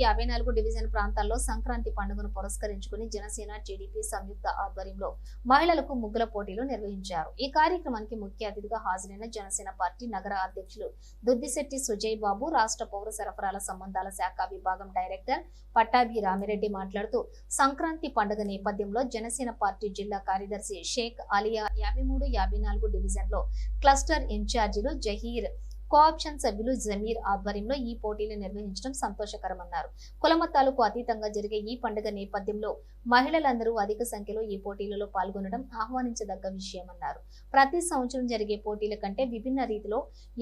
54 division ప్రాంతాల్లో సంక్రాంతి పండుగను పురస్కరించుకుని జనసేన టీడీపీ సంయుక్త ఆధ్వర్యంలో మహిళలకు ముగ్గుల పోటీలు నిర్వహించారు. ఈ కార్యక్రమానికి ముఖ్య అతిథిగా హాజరైన జనసేన పార్టీ నగర అధ్యక్షులు దుద్దిశెట్టి సుజయ్ బాబు, రాష్ట్ర పౌర సరఫరాల సంబంధాల శాఖ విభాగం డైరెక్టర్ పట్టాభి రామిరెడ్డి మాట్లాడుతూ సంక్రాంతి పండుగ నేపథ్యంలో జనసేన పార్టీ జిల్లా కార్యదర్శి షేక్ అలియా 53, 54 డివిజన్లో క్లస్టర్ ఇన్ఛార్జీలు జహీర్, కోఆప్షన్ సభ్యులు జమీర్ ఆధ్వర్యంలో ఈ పోటీలు నిర్వహించడం సంతోషకరమన్నారు. కులమతాలకు అతీతంగా జరిగే ఈ పండుగ నేపథ్యంలో మహిళలందరూ అధిక సంఖ్యలో ఈ పోటీలలో పాల్గొనడం ఆహ్వానించదగ్గ విషయమన్నారు. ప్రతి సంవత్సరం జరిగే పోటీల కంటే విభిన్న రీతిలో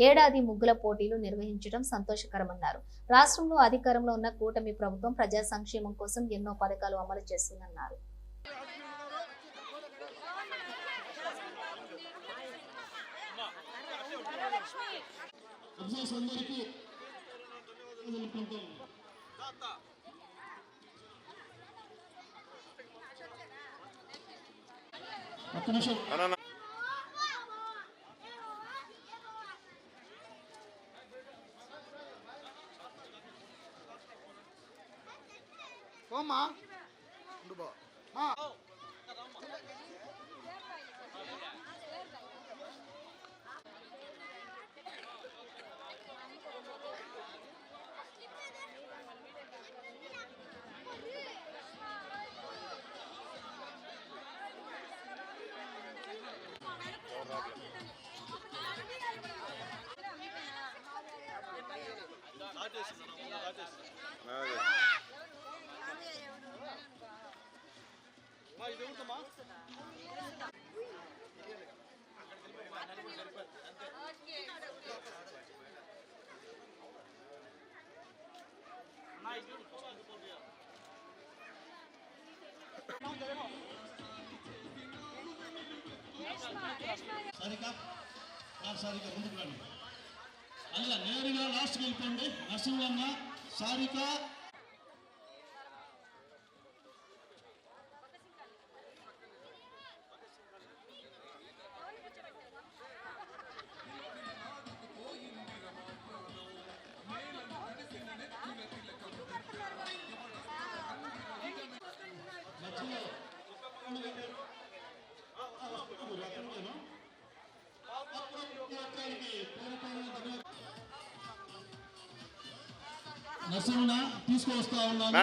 ఏడాది ముగ్గుల పోటీలు నిర్వహించడం సంతోషకరమన్నారు. రాష్ట్రంలో అధికారంలో ఉన్న కూటమి ప్రభుత్వం ప్రజా సంక్షేమం కోసం ఎన్నో పథకాలు అమలు చేస్తుందన్నారు. అందరికీ ఒక్క నిమిషం పోమ్మా సారిక ముందుకు రండి. అలా నేరుగా లాస్ట్కి వెళ్ళిపోండి. నరసింహమ్మ, సారిక, నరసింహ తీసుకువస్తా ఉన్నాను.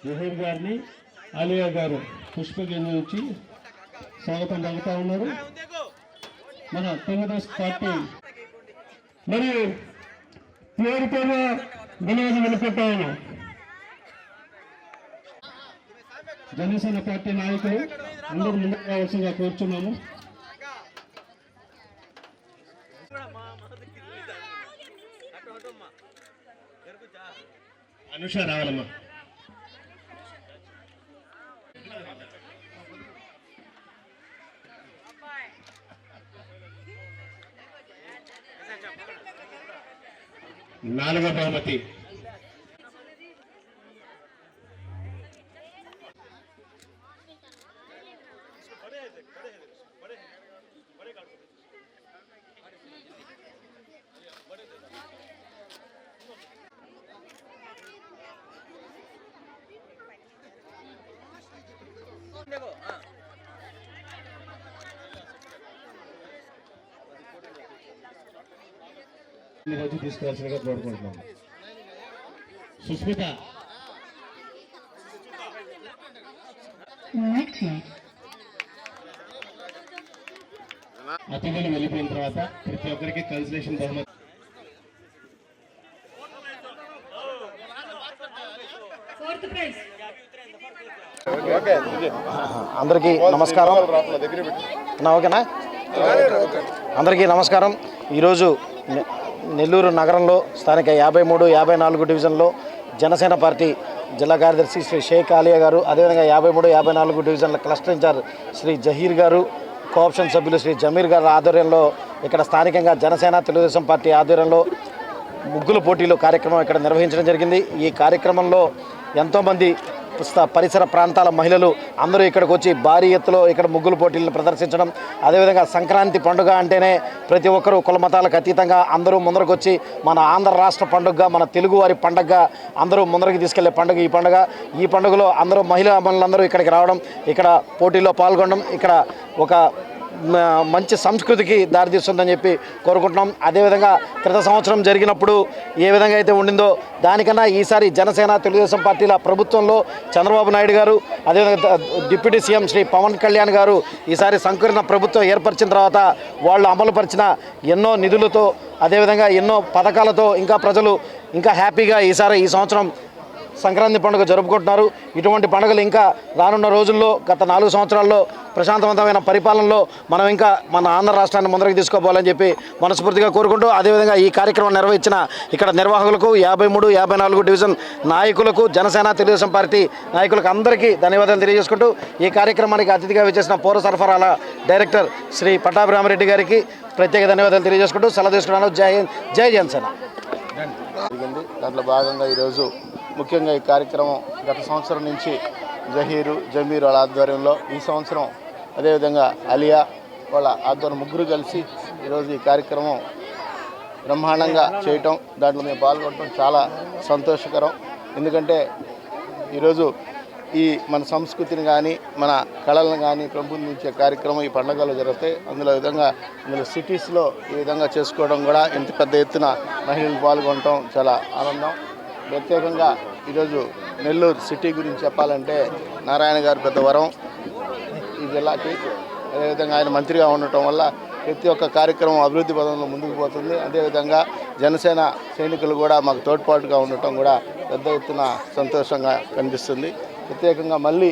జహీర్ గారిని ఆలియా గారు పుష్పగిరి నుంచి స్వాగతం పలుకుతా ఉన్నారు. మన తెలుగుదేశం పార్టీ మరియు పేరుతో ధన్యవాదం వెళ్ళిపోతా ఉన్నాం. జనసేన పార్టీ నాయకులు అందరూ ముందుకు రావాల్సిందిగా కోరుచున్నాము. అనుష రావాలమ్మా. నాలుగో బహుమతి రోజు తీసుకోవాల్సిందిగా కోరుకుంటున్నాం. సుస్మిత అతిథులు వెళ్ళిపోయిన తర్వాత ప్రతి ఒక్కరికి కన్సలేషన్ బహుమతి అందరికీ నమస్కారం. ఓకేనా? అందరికీ నమస్కారం. ఈరోజు నెల్లూరు నగరంలో స్థానిక 53, 54 డివిజన్లో జనసేన పార్టీ జిల్లా కార్యదర్శి శ్రీ షేక్ ఆలియా గారు, అదేవిధంగా 53, 54 డివిజన్ల క్లస్టర్ ఇన్ఛార్జ్ శ్రీ జహీర్ గారు, కోఆప్షన్ సభ్యులు శ్రీ జమీర్ గారి ఆధ్వర్యంలో ఇక్కడ స్థానికంగా జనసేన తెలుగుదేశం పార్టీ ఆధ్వర్యంలో ముగ్గుల పోటీలు కార్యక్రమం ఇక్కడ నిర్వహించడం జరిగింది. ఈ కార్యక్రమంలో ఎంతోమంది పరిసర ప్రాంతాల మహిళలు అందరూ ఇక్కడికి వచ్చి భారీ ఎత్తులో ఇక్కడ ముగ్గుల పోటీలను ప్రదర్శించడం, అదేవిధంగా సంక్రాంతి పండుగ అంటేనే ప్రతి ఒక్కరూ కులమతాలకు అతీతంగా అందరూ ముందరకు వచ్చి మన ఆంధ్ర రాష్ట్ర పండుగగా, మన తెలుగువారి పండుగగా అందరూ ముందరికి తీసుకెళ్లే పండుగ ఈ పండుగలో అందరూ మహిళలందరూ ఇక్కడికి రావడం, ఇక్కడ పోటీలో పాల్గొనడం ఇక్కడ ఒక మంచి సంస్కృతికి దారితీస్తుందని చెప్పి కోరుకుంటున్నాం. అదేవిధంగా క్రిత సంవత్సరం జరిగినప్పుడు ఏ విధంగా అయితే ఉండిందో దానికన్నా ఈసారి జనసేన తెలుగుదేశం పార్టీల ప్రభుత్వంలో చంద్రబాబు నాయుడు గారు, అదేవిధంగా డిప్యూటీ సీఎం శ్రీ పవన్ కళ్యాణ్ గారు ఈసారి సంకీర్ణ ప్రభుత్వం ఏర్పరిచిన తర్వాత వాళ్ళు అమలుపరిచిన ఎన్నో నిధులతో, అదేవిధంగా ఎన్నో పథకాలతో ఇంకా ప్రజలు ఇంకా హ్యాపీగా ఈ సంవత్సరం సంక్రాంతి పండుగ జరుపుకుంటున్నారు. ఇటువంటి పండుగలు ఇంకా రానున్న రోజుల్లో గత 4 సంవత్సరాల్లో ప్రశాంతవంతమైన పరిపాలనలో మనం ఇంకా మన ఆంధ్ర రాష్ట్రాన్ని ముందరికి తీసుకోవాలని చెప్పి మనస్ఫూర్తిగా కోరుకుంటూ, అదేవిధంగా ఈ కార్యక్రమం నిర్వహించిన ఇక్కడ నిర్వాహకులకు, 53, 54 డివిజన్ నాయకులకు, జనసేన తెలుగుదేశం పార్టీ నాయకులకు అందరికీ ధన్యవాదాలు తెలియజేసుకుంటూ ఈ కార్యక్రమానికి అతిథిగా విచ్చేసిన పౌర సరఫరాల డైరెక్టర్ శ్రీ పట్టాభిరామరెడ్డి గారికి ప్రత్యేక ధన్యవాదాలు తెలియజేసుకుంటూ సెలవు తీసుకున్నాను. జై జనసేన. దాంట్లో భాగంగా ఈరోజు ముఖ్యంగా ఈ కార్యక్రమం గత సంవత్సరం నుంచి జమీర్ వాళ్ళ ఆధ్వర్యంలో, ఈ సంవత్సరం అదేవిధంగా అలియా వాళ్ళ ఆధ్వర్యం ముగ్గురు కలిసి ఈరోజు ఈ కార్యక్రమం బ్రహ్మాండంగా చేయటం, దాంట్లో మేము పాల్గొనడం చాలా సంతోషకరం. ఎందుకంటే ఈరోజు ఈ మన సంస్కృతిని కానీ మన కళలను కానీ పెంపొందించే కార్యక్రమం ఈ పండుగలో జరుగుతాయి. అందులో సిటీస్లో ఈ విధంగా చేసుకోవడం కూడా ఇంత పెద్ద ఎత్తున మహిళలు పాల్గొనడం చాలా ఆనందం. ప్రత్యేకంగా ఈరోజు నెల్లూరు సిటీ గురించి చెప్పాలంటే నారాయణ గారు పెద్ద వరం ఈ జిల్లాకి. అదేవిధంగా ఆయన మంత్రిగా ఉండటం వల్ల ప్రతి ఒక్క కార్యక్రమం అభివృద్ధి పదంలో ముందుకు పోతుంది. అదేవిధంగా జనసేన సైనికులు కూడా మాకు తోడ్పాటుగా ఉండటం కూడా పెద్ద ఎత్తున సంతోషంగా కనిపిస్తుంది. ప్రత్యేకంగా మళ్ళీ